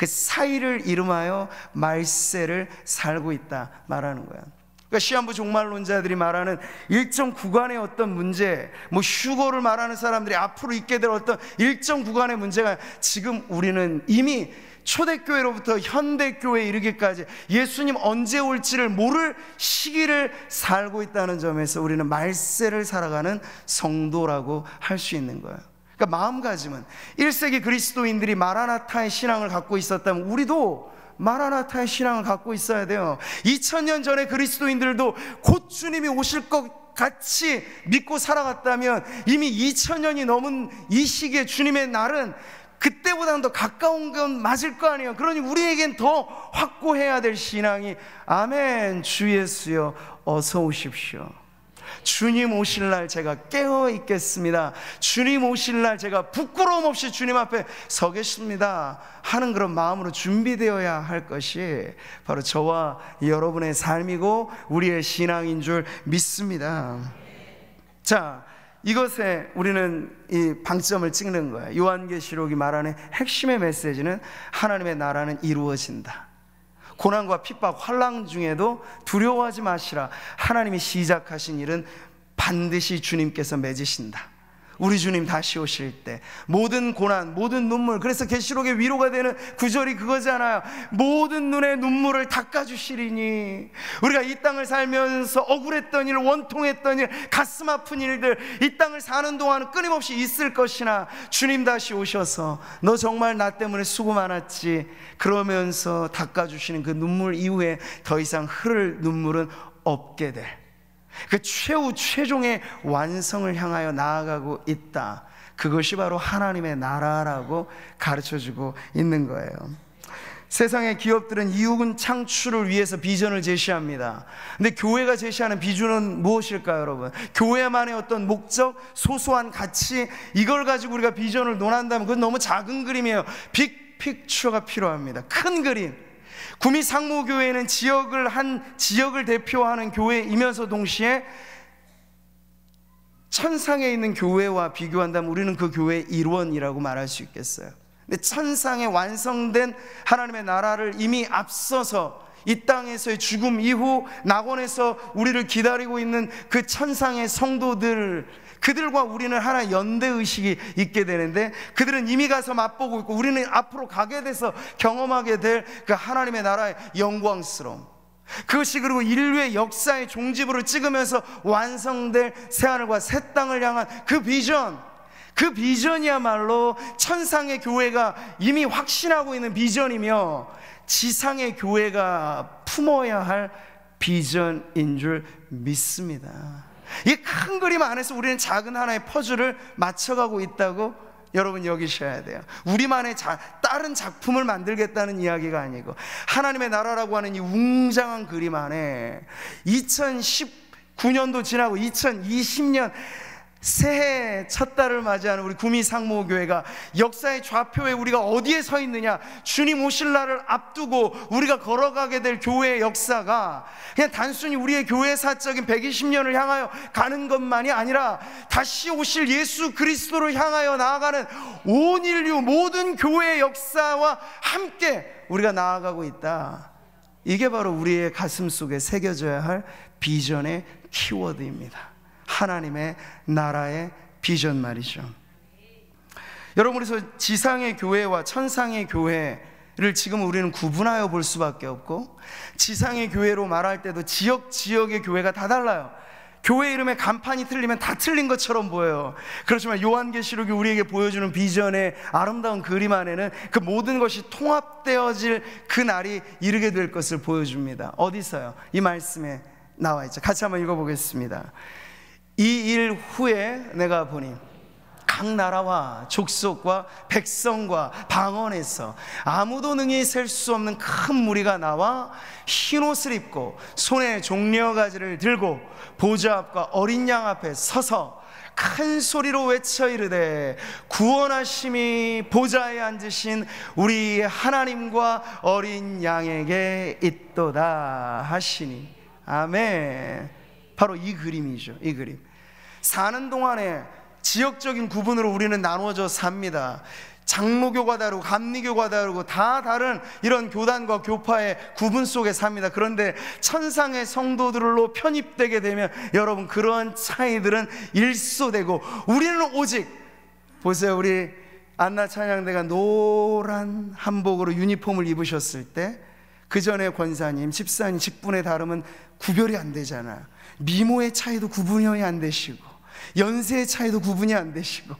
[SPEAKER 1] 사이를 이름하여 말세를 살고 있다 말하는 거야. 그러니까 시한부 종말론자들이 말하는 일정 구간의 어떤 문제, 휴거를 말하는 사람들이 앞으로 있게 될 어떤 일정 구간의 문제가, 지금 우리는 이미 초대교회로부터 현대교회에 이르기까지 예수님 언제 올지를 모를 시기를 살고 있다는 점에서 우리는 말세를 살아가는 성도라고 할 수 있는 거예요. 그러니까 마음가짐은 1세기 그리스도인들이 마라나타의 신앙을 갖고 있었다면 우리도 마라나타의 신앙을 갖고 있어야 돼요. 2000년 전에 그리스도인들도 곧 주님이 오실 것 같이 믿고 살아갔다면 이미 2000년이 넘은 이 시기에 주님의 날은 그때보다는 더 가까운 건 맞을 거 아니에요. 그러니 우리에겐 더 확고해야 될 신앙이 아멘, 주 예수여 어서 오십시오. 주님 오실 날 제가 깨어 있겠습니다. 주님 오실 날 제가 부끄러움 없이 주님 앞에 서겠습니다 하는 그런 마음으로 준비되어야 할 것이 바로 저와 여러분의 삶이고 우리의 신앙인 줄 믿습니다. 자, 이것에 우리는 이 방점을 찍는 거예요. 요한계시록이 말하는 핵심의 메시지는 하나님의 나라는 이루어진다. 고난과 핍박, 환난 중에도 두려워하지 마시라. 하나님이 시작하신 일은 반드시 주님께서 맺으신다. 우리 주님 다시 오실 때 모든 고난, 모든 눈물, 그래서 계시록의 위로가 되는 구절이 그거잖아요. 모든 눈의 눈물을 닦아주시리니. 우리가 이 땅을 살면서 억울했던 일, 원통했던 일, 가슴 아픈 일들 이 땅을 사는 동안은 끊임없이 있을 것이나 주님 다시 오셔서 너 정말 나 때문에 수고 많았지 그러면서 닦아주시는 그 눈물 이후에 더 이상 흐를 눈물은 없게 될 그 최종의 완성을 향하여 나아가고 있다. 그것이 바로 하나님의 나라라고 가르쳐주고 있는 거예요. 세상의 기업들은 이웃 창출을 위해서 비전을 제시합니다. 근데 교회가 제시하는 비전은 무엇일까요, 여러분? 교회만의 어떤 목적, 소소한 가치, 이걸 가지고 우리가 비전을 논한다면 그건 너무 작은 그림이에요. 빅 픽처가 필요합니다. 큰 그림. 구미 상무교회는 지역을 대표하는 교회이면서 동시에 천상에 있는 교회와 비교한다면 우리는 그 교회의 일원이라고 말할 수 있겠어요. 근데 천상에 완성된 하나님의 나라를 이미 앞서서 이 땅에서의 죽음 이후 낙원에서 우리를 기다리고 있는 그 천상의 성도들, 그들과 우리는 하나의 연대의식이 있게 되는데 그들은 이미 가서 맛보고 있고 우리는 앞으로 가게 돼서 경험하게 될 그 하나님의 나라의 영광스러움, 그것이 그리고 인류의 역사의 종지부를 찍으면서 완성될 새하늘과 새 땅을 향한 그 비전, 그 비전이야말로 천상의 교회가 이미 확신하고 있는 비전이며 지상의 교회가 품어야 할 비전인 줄 믿습니다. 이 큰 그림 안에서 우리는 작은 하나의 퍼즐을 맞춰가고 있다고 여러분 여기셔야 돼요. 우리만의 다른 작품을 만들겠다는 이야기가 아니고 하나님의 나라라고 하는 이 웅장한 그림 안에 2019년도 지나고 2020년 새해 첫 달을 맞이하는 우리 구미 상무교회가 역사의 좌표에 우리가 어디에 서 있느냐, 주님 오실 날을 앞두고 우리가 걸어가게 될 교회의 역사가 그냥 단순히 우리의 교회사적인 120년을 향하여 가는 것만이 아니라 다시 오실 예수 그리스도를 향하여 나아가는 온 인류 모든 교회의 역사와 함께 우리가 나아가고 있다. 이게 바로 우리의 가슴 속에 새겨져야 할 비전의 키워드입니다. 하나님의 나라의 비전 말이죠. 여러분, 그래서 지상의 교회와 천상의 교회를 지금 우리는 구분하여 볼 수밖에 없고, 지상의 교회로 말할 때도 지역의 교회가 다 달라요. 교회 이름에 간판이 틀리면 다 틀린 것처럼 보여요. 그렇지만 요한계시록이 우리에게 보여주는 비전의 아름다운 그림 안에는 그 모든 것이 통합되어질 그 날이 이르게 될 것을 보여줍니다. 어디서요? 이 말씀에 나와 있죠. 같이 한번 읽어보겠습니다. 이 일 후에 내가 보니 각 나라와 족속과 백성과 방언에서 아무도 능히 셀 수 없는 큰 무리가 나와 흰옷을 입고 손에 종려가지를 들고 보좌 앞과 어린 양 앞에 서서 큰 소리로 외쳐 이르되 구원하심이 보좌에 앉으신 우리 하나님과 어린 양에게 있도다 하시니. 아멘. 바로 이 그림이죠. 이 그림. 사는 동안에 지역적인 구분으로 우리는 나누어져 삽니다. 장로교가 다르고 감리교가 다르고 다 다른 이런 교단과 교파의 구분 속에 삽니다. 그런데 천상의 성도들로 편입되게 되면 여러분, 그런 차이들은 일소되고 우리는 오직, 보세요, 우리 안나 찬양대가 노란 한복으로 유니폼을 입으셨을 때 그 전에 권사님, 집사님, 직분의 다름은 구별이 안 되잖아요. 미모의 차이도 구분이 안 되시고 연세의 차이도 구분이 안 되시고,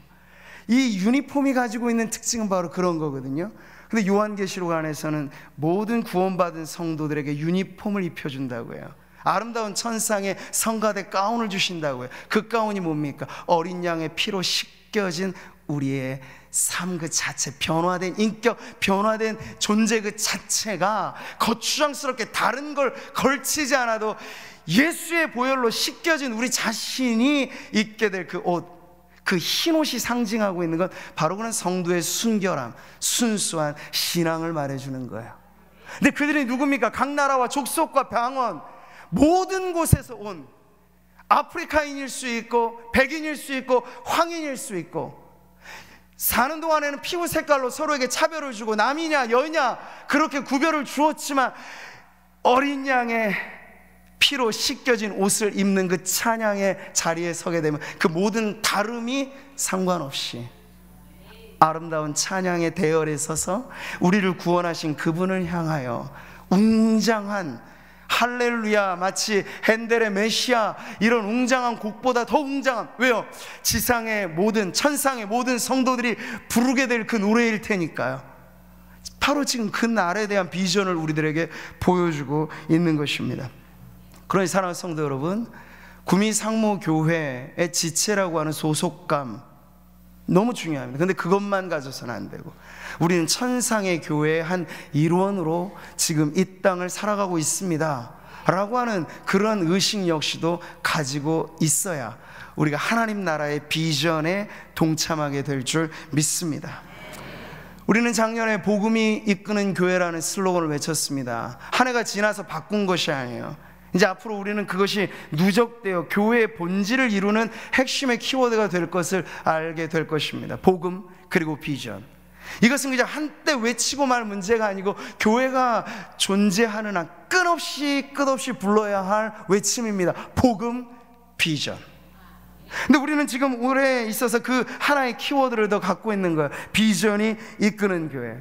[SPEAKER 1] 이 유니폼이 가지고 있는 특징은 바로 그런 거거든요. 근데 요한계시록 안에서는 모든 구원받은 성도들에게 유니폼을 입혀준다고 해요. 아름다운 천상의 성가대 가운을 주신다고요. 그 가운이 뭡니까? 어린 양의 피로 씻겨진 우리의 삶 그 자체, 변화된 인격, 변화된 존재 그 자체가 거추장스럽게 다른 걸 걸치지 않아도 예수의 보혈로 씻겨진 우리 자신이 입게 될 그 옷, 그 흰옷이 상징하고 있는 건 바로 그런 성도의 순결함, 순수한 신앙을 말해주는 거예요. 근데 그들이 누굽니까? 각 나라와 족속과 방언, 모든 곳에서 온, 아프리카인일 수 있고 백인일 수 있고 황인일 수 있고, 사는 동안에는 피부 색깔로 서로에게 차별을 주고 남이냐 여냐 그렇게 구별을 주었지만, 어린 양의 피로 씻겨진 옷을 입는 그 찬양의 자리에 서게 되면 그 모든 다름이 상관없이 아름다운 찬양의 대열에 서서 우리를 구원하신 그분을 향하여 웅장한 할렐루야, 마치 핸델의 메시아 이런 웅장한 곡보다 더 웅장한, 왜요? 지상의 모든, 천상의 모든 성도들이 부르게 될 그 노래일 테니까요. 바로 지금 그 날에 대한 비전을 우리들에게 보여주고 있는 것입니다. 그러니 사랑하는 성도 여러분, 구미상무교회의 지체라고 하는 소속감 너무 중요합니다. 근데 그것만 가져서는 안 되고, 우리는 천상의 교회의 한 일원으로 지금 이 땅을 살아가고 있습니다 라고 하는 그런 의식 역시도 가지고 있어야 우리가 하나님 나라의 비전에 동참하게 될 줄 믿습니다. 우리는 작년에 복음이 이끄는 교회라는 슬로건을 외쳤습니다. 한 해가 지나서 바꾼 것이 아니에요. 이제 앞으로 우리는 그것이 누적되어 교회의 본질을 이루는 핵심의 키워드가 될 것을 알게 될 것입니다. 복음 그리고 비전. 이것은 그냥 한때 외치고 말 문제가 아니고 교회가 존재하는 한 끝없이 불러야 할 외침입니다. 복음, 비전. 근데 우리는 지금 올해에 있어서 그 하나의 키워드를 더 갖고 있는 거예요. 비전이 이끄는 교회.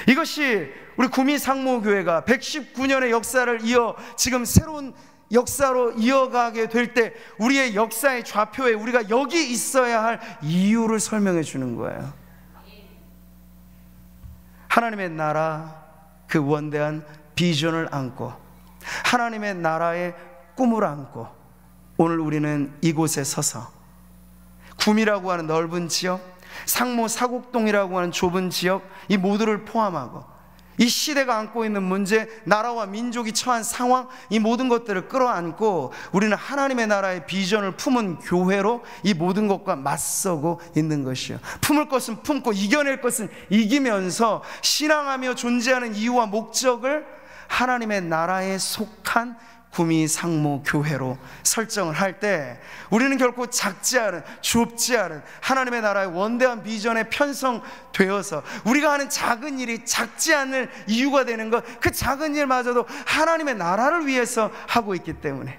[SPEAKER 1] 이것이 우리 구미상무교회가 119년의 역사를 이어 지금 새로운 역사로 이어가게 될 때 우리의 역사의 좌표에 우리가 여기 있어야 할 이유를 설명해 주는 거예요. 하나님의 나라, 그 원대한 비전을 안고 하나님의 나라의 꿈을 안고 오늘 우리는 이곳에 서서 구미라고 하는 넓은 지역, 상무 사곡동이라고 하는 좁은 지역, 이 모두를 포함하고 이 시대가 안고 있는 문제, 나라와 민족이 처한 상황, 이 모든 것들을 끌어안고 우리는 하나님의 나라의 비전을 품은 교회로 이 모든 것과 맞서고 있는 것이요. 품을 것은 품고 이겨낼 것은 이기면서 신앙하며 존재하는 이유와 목적을 하나님의 나라에 속한 구미상무교회로 설정을 할 때 우리는 결코 작지 않은, 좁지 않은 하나님의 나라의 원대한 비전에 편성되어서 우리가 하는 작은 일이 작지 않을 이유가 되는 것, 그 작은 일마저도 하나님의 나라를 위해서 하고 있기 때문에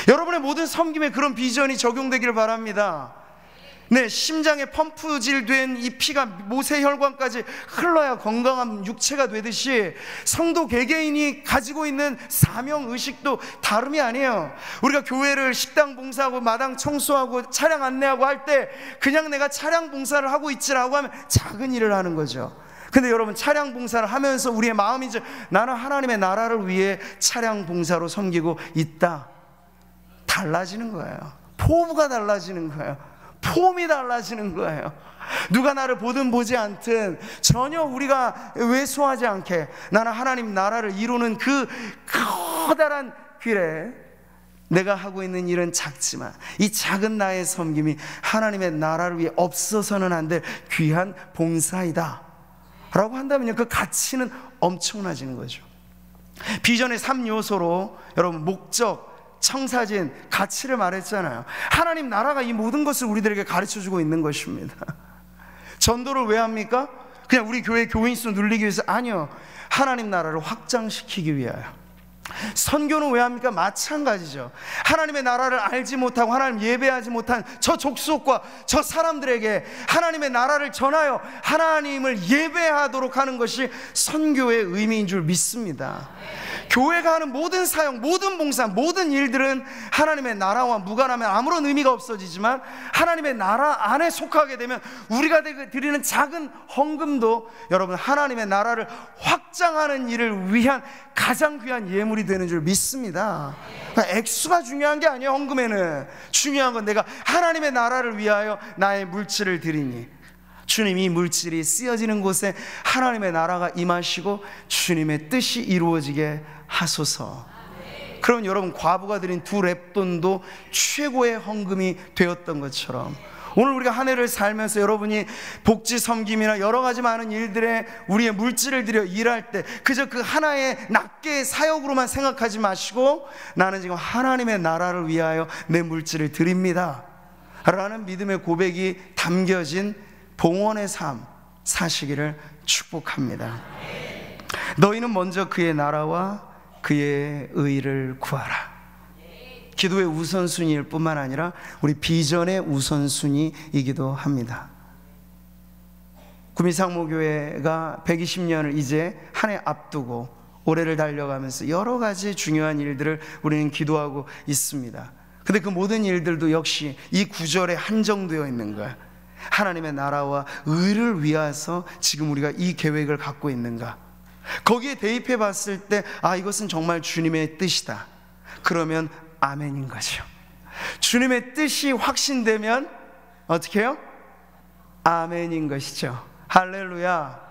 [SPEAKER 1] 여러분의 모든 섬김에 그런 비전이 적용되기를 바랍니다. 네, 심장에 펌프질된 이 피가 모세혈관까지 흘러야 건강한 육체가 되듯이 성도 개개인이 가지고 있는 사명의식도 다름이 아니에요. 우리가 교회를 식당 봉사하고 마당 청소하고 차량 안내하고 할 때 그냥 내가 차량 봉사를 하고 있지라고 하면 작은 일을 하는 거죠. 근데 여러분, 차량 봉사를 하면서 우리의 마음이 이제 나는 하나님의 나라를 위해 차량 봉사로 섬기고 있다, 달라지는 거예요. 포부가 달라지는 거예요. 폼이 달라지는 거예요. 누가 나를 보든 보지 않든 전혀 우리가 왜소하지 않게 나는 하나님 나라를 이루는 그 커다란 길에 내가 하고 있는 일은 작지만 이 작은 나의 섬김이 하나님의 나라를 위해 없어서는 안 될 귀한 봉사이다 라고 한다면요, 그 가치는 엄청나지는 거죠. 비전의 3요소로 여러분, 목적, 청사진, 가치를 말했잖아요. 하나님 나라가 이 모든 것을 우리들에게 가르쳐주고 있는 것입니다. 전도를 왜 합니까? 그냥 우리 교회 교인 수 늘리기 위해서? 아니요, 하나님 나라를 확장시키기 위하여, 선교는 왜 합니까? 마찬가지죠. 하나님의 나라를 알지 못하고 하나님 예배하지 못한 저 족속과 저 사람들에게 하나님의 나라를 전하여 하나님을 예배하도록 하는 것이 선교의 의미인 줄 믿습니다. 교회가 하는 모든 사역, 모든 봉사, 모든 일들은 하나님의 나라와 무관하면 아무런 의미가 없어지지만, 하나님의 나라 안에 속하게 되면 우리가 드리는 작은 헌금도 여러분 하나님의 나라를 확장하는 일을 위한 가장 귀한 예물이 되는 줄 믿습니다. 액수가 중요한 게 아니에요. 헌금에는 중요한 건 내가 하나님의 나라를 위하여 나의 물질을 드리니, 주님, 이 물질이 쓰여지는 곳에 하나님의 나라가 임하시고 주님의 뜻이 이루어지게 하소서. 그럼 여러분, 과부가 드린 2렙돈도 최고의 헌금이 되었던 것처럼, 오늘 우리가 한 해를 살면서 여러분이 복지 섬김이나 여러 가지 많은 일들에 우리의 물질을 들여 일할 때 그저 그 하나의 낱개의 사역으로만 생각하지 마시고, 나는 지금 하나님의 나라를 위하여 내 물질을 드립니다 라는 믿음의 고백이 담겨진 봉헌의 삶 사시기를 축복합니다. 너희는 먼저 그의 나라와 그의 의를 구하라. 기도의 우선순위일 뿐만 아니라 우리 비전의 우선순위이기도 합니다. 구미상무교회가 120년을 이제 한 해 앞두고 올해를 달려가면서 여러 가지 중요한 일들을 우리는 기도하고 있습니다. 근데 그 모든 일들도 역시 이 구절에 한정되어 있는 거야. 하나님의 나라와 의를 위해서 지금 우리가 이 계획을 갖고 있는가? 거기에 대입해 봤을 때 이것은 정말 주님의 뜻이다, 그러면 아멘인 거죠. 주님의 뜻이 확신되면 어떻게 해요? 아멘인 것이죠. 할렐루야.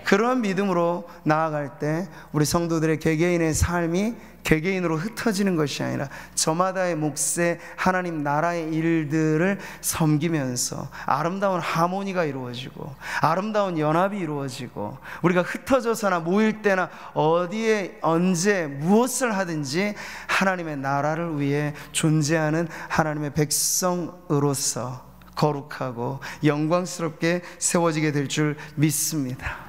[SPEAKER 1] 그런 믿음으로 나아갈 때 우리 성도들의 개개인의 삶이 개개인으로 흩어지는 것이 아니라 저마다의 몫에 하나님 나라의 일들을 섬기면서 아름다운 하모니가 이루어지고 아름다운 연합이 이루어지고, 우리가 흩어져서나 모일 때나 어디에 언제 무엇을 하든지 하나님의 나라를 위해 존재하는 하나님의 백성으로서 거룩하고 영광스럽게 세워지게 될 줄 믿습니다.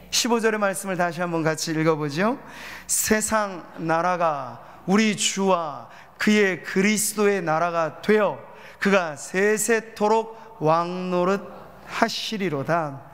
[SPEAKER 1] 15절의 말씀을 다시 한번 같이 읽어보죠. 세상 나라가 우리 주와 그의 그리스도의 나라가 되어 그가 세세토록 왕노릇 하시리로다.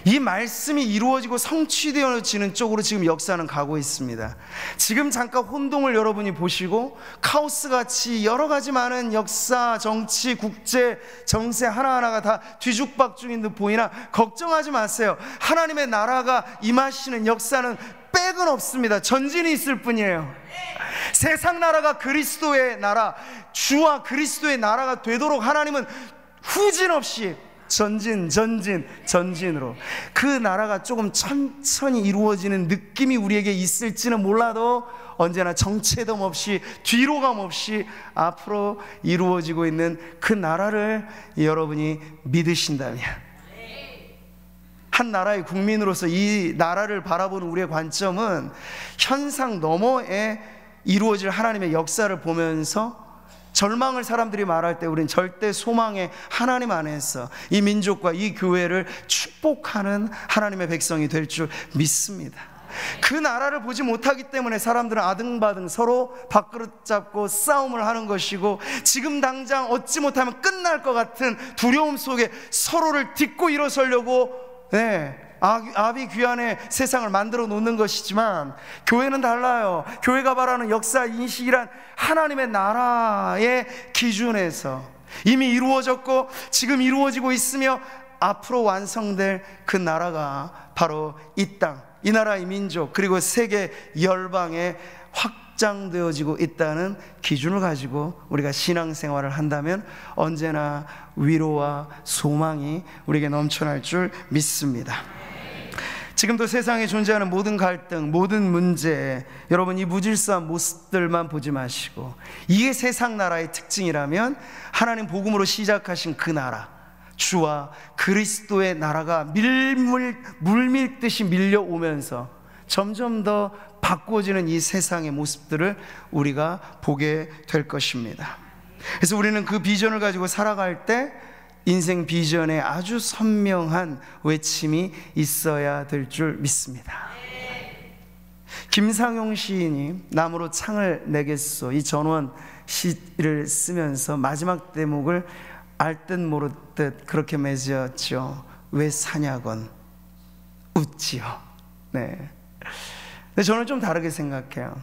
[SPEAKER 1] 이 말씀이 이루어지고 성취되어지는 쪽으로 지금 역사는 가고 있습니다. 지금 잠깐 혼동을 여러분이 보시고 카오스같이 여러 가지 많은 역사, 정치, 국제, 정세 하나하나가 다 뒤죽박죽인 듯 보이나 걱정하지 마세요. 하나님의 나라가 임하시는 역사는 백은 없습니다. 전진이 있을 뿐이에요. 세상 나라가 그리스도의 나라, 주와 그리스도의 나라가 되도록 하나님은 후진 없이 전진으로 그 나라가 조금 천천히 이루어지는 느낌이 우리에게 있을지는 몰라도 언제나 정체됨 없이 뒤로감 없이 앞으로 이루어지고 있는 그 나라를 여러분이 믿으신다면, 한 나라의 국민으로서 이 나라를 바라보는 우리의 관점은 현상 너머에 이루어질 하나님의 역사를 보면서 절망을 사람들이 말할 때 우리는 절대 소망의 하나님 안에서 이 민족과 이 교회를 축복하는 하나님의 백성이 될 줄 믿습니다. 그 나라를 보지 못하기 때문에 사람들은 아등바등 서로 밥그릇 잡고 싸움을 하는 것이고, 지금 당장 얻지 못하면 끝날 것 같은 두려움 속에 서로를 딛고 일어서려고 아비규환의 세상을 만들어 놓는 것이지만, 교회는 달라요. 교회가 말하는 역사 인식이란 하나님의 나라의 기준에서 이미 이루어졌고 지금 이루어지고 있으며 앞으로 완성될 그 나라가 바로 이 땅, 이 나라의 민족, 그리고 세계 열방에 확장되어지고 있다는 기준을 가지고 우리가 신앙생활을 한다면 언제나 위로와 소망이 우리에게 넘쳐날 줄 믿습니다. 지금도 세상에 존재하는 모든 갈등, 모든 문제, 여러분 이 무질서한 모습들만 보지 마시고, 이게 세상 나라의 특징이라면 하나님 복음으로 시작하신 그 나라, 주와 그리스도의 나라가 물밀듯이 밀려오면서 점점 더 바꿔지는 이 세상의 모습들을 우리가 보게 될 것입니다. 그래서 우리는 그 비전을 가지고 살아갈 때 인생 비전에 아주 선명한 외침이 있어야 될 줄 믿습니다. 김상용 시인이 나무로 창을 내겠소, 이 전원 시를 쓰면서 마지막 대목을 알 듯 모를 듯 그렇게 맺었죠. 왜 사냐건 웃지요. 네. 근데 저는 좀 다르게 생각해요.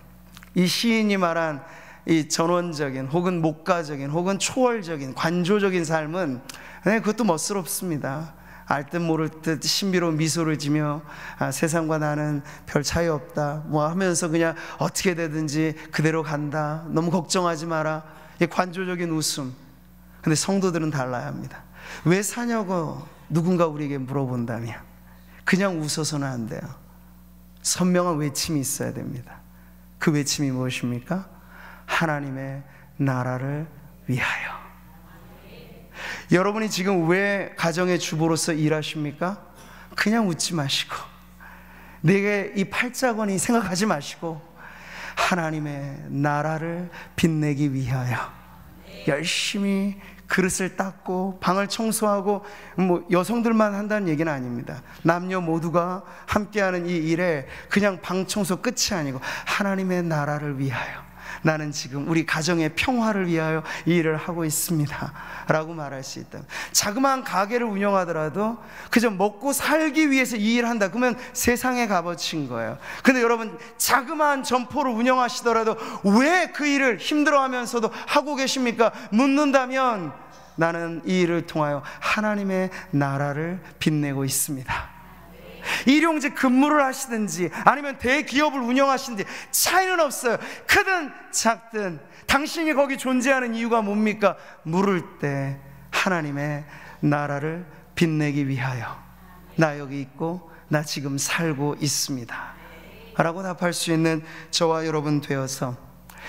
[SPEAKER 1] 이 시인이 말한 이 전원적인 혹은 목가적인 혹은 초월적인 관조적인 삶은 그것도 멋스럽습니다. 알 듯 모를 듯 신비로운 미소를 지며 세상과 나는 별 차이 없다 뭐 하면서 그냥 어떻게 되든지 그대로 간다, 너무 걱정하지 마라, 이 관조적인 웃음. 근데 성도들은 달라야 합니다. 왜 사냐고 누군가 우리에게 물어본다면 그냥 웃어서는 안 돼요. 선명한 외침이 있어야 됩니다. 그 외침이 무엇입니까? 하나님의 나라를 위하여. 여러분이 지금 왜 가정의 주부로서 일하십니까? 그냥 웃지 마시고, 내게 이 팔자권이 생각하지 마시고, 하나님의 나라를 빛내기 위하여 열심히 그릇을 닦고 방을 청소하고, 뭐 여성들만 한다는 얘기는 아닙니다. 남녀 모두가 함께하는 이 일에 그냥 방 청소 끝이 아니고 하나님의 나라를 위하여, 나는 지금 우리 가정의 평화를 위하여 이 일을 하고 있습니다 라고 말할 수 있다. 자그마한 가게를 운영하더라도 그저 먹고 살기 위해서 이 일을 한다, 그러면 세상의 값어치인 거예요. 근데 여러분, 자그마한 점포를 운영하시더라도 왜 그 일을 힘들어하면서도 하고 계십니까? 묻는다면 나는 이 일을 통하여 하나님의 나라를 빛내고 있습니다. 일용직 근무를 하시든지 아니면 대기업을 운영하시든지 차이는 없어요. 크든 작든 당신이 거기 존재하는 이유가 뭡니까? 물을 때 하나님의 나라를 빛내기 위하여 나 여기 있고 나 지금 살고 있습니다 라고 답할 수 있는 저와 여러분 되어서,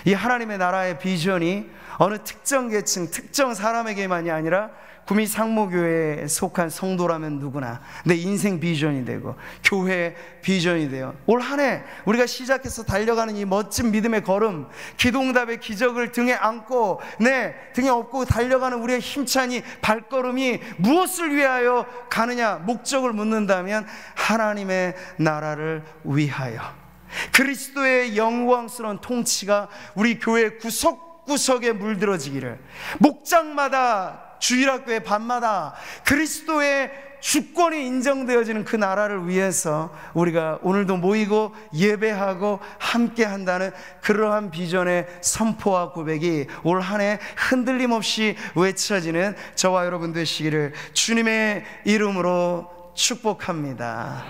[SPEAKER 1] 이 하나님의 나라의 비전이 어느 특정 계층, 특정 사람에게만이 아니라 구미 상무교회에 속한 성도라면 누구나 내 인생 비전이 되고 교회의 비전이 되어 올 한 해 우리가 시작해서 달려가는 이 멋진 믿음의 걸음, 기도응답의 기적을 등에 안고 등에 업고 달려가는 우리의 힘찬 이 발걸음이 무엇을 위하여 가느냐 목적을 묻는다면 하나님의 나라를 위하여, 그리스도의 영광스러운 통치가 우리 교회 구석구석에 물들어지기를, 목장마다 주일학교의 밤마다 그리스도의 주권이 인정되어지는 그 나라를 위해서 우리가 오늘도 모이고 예배하고 함께 한다는 그러한 비전의 선포와 고백이 올 한 해 흔들림 없이 외쳐지는 저와 여러분 되시기를 주님의 이름으로 축복합니다.